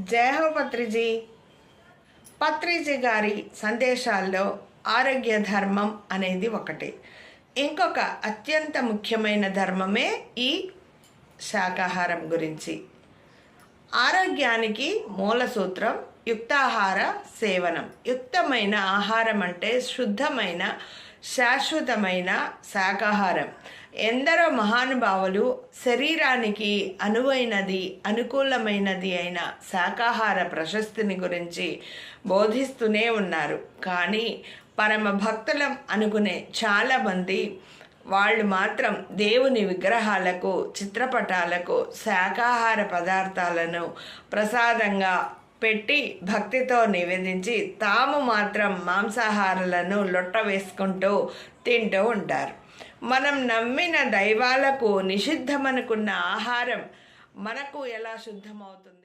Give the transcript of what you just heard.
జై హో పత్రిజీ. పత్రిజీ గారి సందేశాల్లో ఆరోగ్య ధర్మం అనేది ఒకటి. ఇంకొక అత్యంత ముఖ్యమైన ధర్మమే ఈ శాకాహారం గురించి. ఆరోగ్యానికి మూల సూత్రం యుక్తాహార సేవనం. యుక్తమైన ఆహారం అంటే శుద్ధమైన శాశ్వతమైన శాకాహారం. ఎందరో మహానుభావులు శరీరానికి అనువైనది అనుకూలమైనది అయిన శాకాహార ప్రశస్తిని గురించి బోధిస్తూనే ఉన్నారు. కానీ పరమ భక్తులం అనుకునే చాలామంది వాళ్ళు మాత్రం దేవుని విగ్రహాలకు చిత్రపటాలకు శాకాహార పదార్థాలను ప్రసాదంగా పెట్టి భక్తితో నివేదించి తాము మాత్రం మాంసాహారాలను లొట్ట వేసుకుంటూ తింటూ ఉంటారు. మనం నమ్మిన దైవాలకు నిషిద్ధమనుకున్న ఆహారం మనకు ఎలా శుద్ధమవుతుంది?